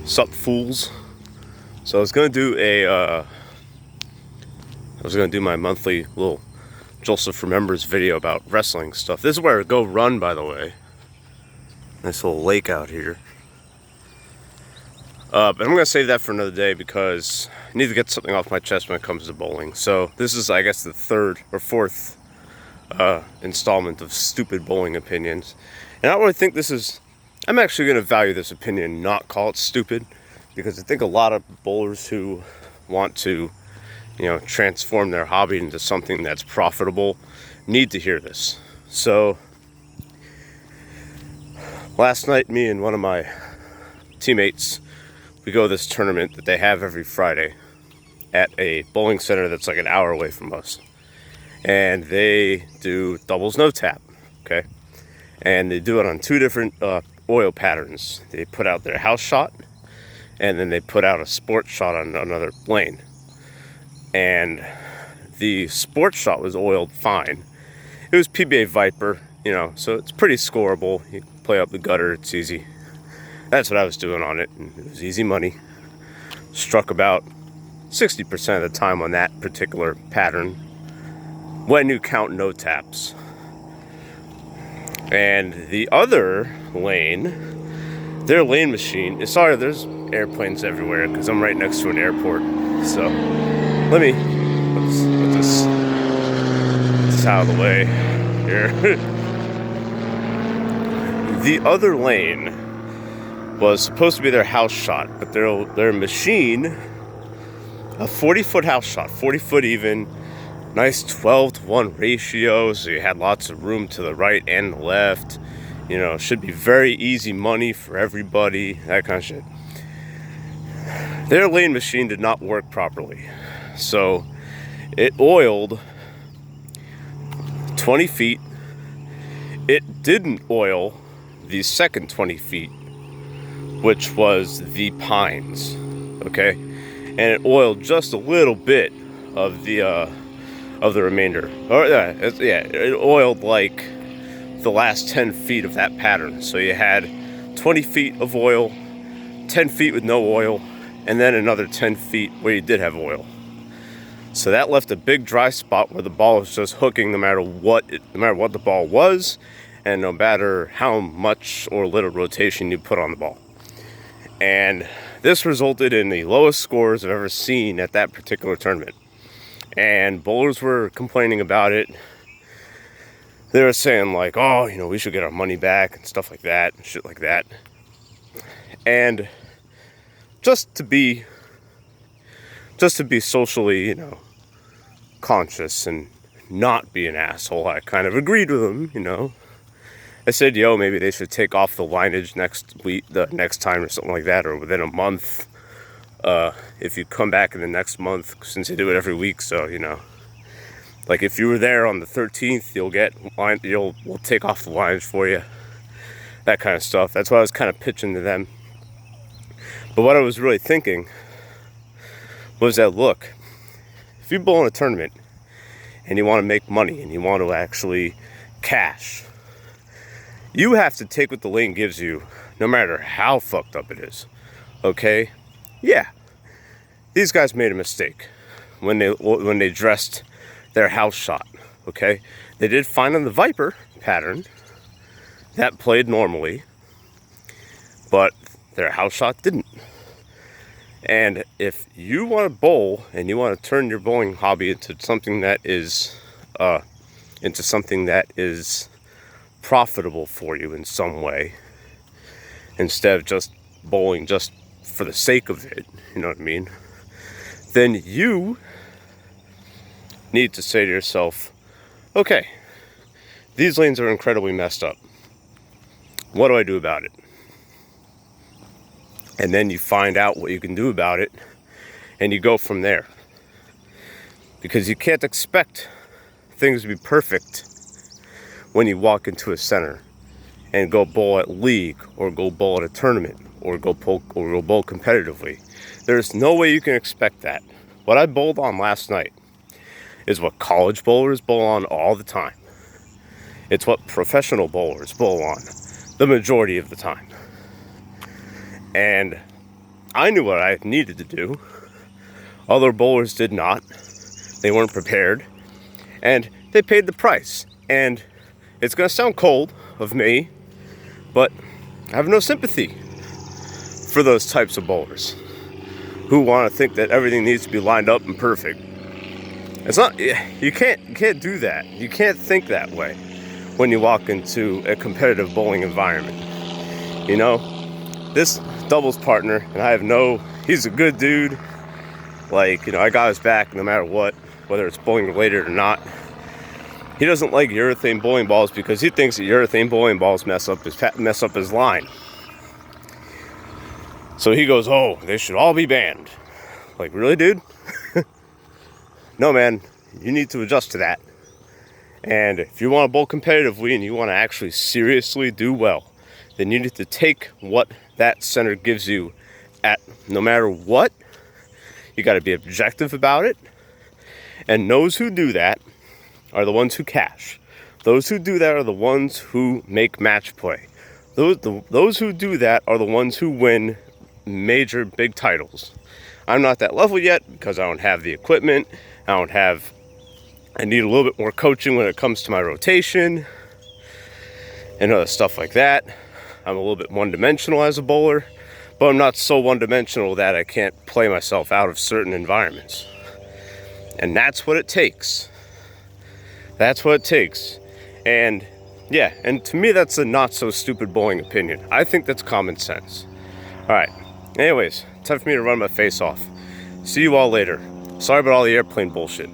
Sup, fools? So I was gonna do my monthly little Joseph Remembers video about wrestling stuff. This is where I go run, by the way. Nice little lake out here. But I'm gonna save that for another day because I need to get something off my chest when it comes to bowling. So this is, I guess, the third or fourth installment of stupid bowling opinions. And I don't really think this is. I'm actually gonna value this opinion and not call it stupid, because I think a lot of bowlers who want to, transform their hobby into something that's profitable need to hear this. So last night, me and one of my teammates, we go to this tournament that they have every Friday at a bowling center that's like an hour away from us. And they do doubles no tap, okay? And they do it on two different oil patterns. They put out their house shot, and then they put out a sports shot on another lane. And the sports shot was oiled fine. It was PBA Viper, so it's pretty scoreable. You can play up the gutter, it's easy. That's what I was doing on it, and it was easy money. Struck about 60% of the time on that particular pattern when you count no taps. And the other lane, their lane machine, sorry, there's airplanes everywhere because I'm right next to an airport. So let me put this out of the way here. The other lane was supposed to be their house shot, but their machine, a 40-foot house shot, 40 foot even, nice 12-to-1 ratio, so you had lots of room to the right and the left. Should be very easy money for everybody, that kind of shit. Their lane machine did not work properly, so it oiled 20 feet. It didn't oil the second 20 feet, which was the pines, okay? And it oiled just a little bit of the remainder. It oiled like the last 10 feet of that pattern. So you had 20 feet of oil, 10 feet with no oil, and then another 10 feet where you did have oil. So that left a big dry spot where the ball was just hooking no matter what the ball was, and no matter how much or little rotation you put on the ball. And this resulted in the lowest scores I've ever seen at that particular tournament. And bowlers were complaining about it. They were saying like, oh, we should get our money back and stuff like that, and shit like that. And just to be socially, conscious and not be an asshole, I kind of agreed with them, I said, maybe they should take off the lineage next week, the next time or something like that, or within a month. If you come back in the next month, since they do it every week, so, like if you were there on the 13th, we'll take off the lineage for you, that kind of stuff. That's what I was kind of pitching to them. But what I was really thinking was that, look, if you bowl in a tournament and you want to make money and you want to actually cash, you have to take what the lane gives you, no matter how fucked up it is. Okay? Yeah. These guys made a mistake when they dressed their house shot. Okay? They did fine on the Viper pattern. That played normally. But their house shot didn't. And if you want to bowl and you want to turn your bowling hobby into something that is profitable for you in some way, instead of just bowling just for the sake of it, you know what I mean, then you need to say to yourself, okay, these lanes are incredibly messed up. What do I do about it? And then you find out what you can do about it, and you go from there. Because you can't expect things to be perfect when you walk into a center and go bowl at league, or go bowl at a tournament, or go bowl competitively. There's no way you can expect that. What I bowled on last night is what college bowlers bowl on all the time. It's what professional bowlers bowl on the majority of the time. And I knew what I needed to do. Other bowlers did not. They weren't prepared. And they paid the price. And it's going to sound cold of me, but I have no sympathy for those types of bowlers who want to think that everything needs to be lined up and perfect. It's not, you can't do that. You can't think that way when you walk into a competitive bowling environment. You know, this doubles partner, and he's a good dude. Like, you know, I got his back no matter what, whether it's bowling related or not. He doesn't like urethane bowling balls because he thinks that urethane bowling balls mess up his line. So he goes, oh, they should all be banned. Like, really, dude? No, man, you need to adjust to that. And if you want to bowl competitively and you want to actually seriously do well, then you need to take what that center gives you at no matter what. You got to be objective about it. And those who do that are the ones who cash. Those who do that are the ones who make match play. Those who do that are the ones who win major big titles. I'm not that level yet because I don't have the equipment. I need a little bit more coaching when it comes to my rotation and other stuff like that. I'm a little bit one-dimensional as a bowler, but I'm not so one-dimensional that I can't play myself out of certain environments. And that's what it takes. That's what it takes. And yeah, and to me that's a not so stupid bowling opinion. I think that's common sense. All right, anyways, time for me to run my face off. See you all later. Sorry about all the airplane bullshit.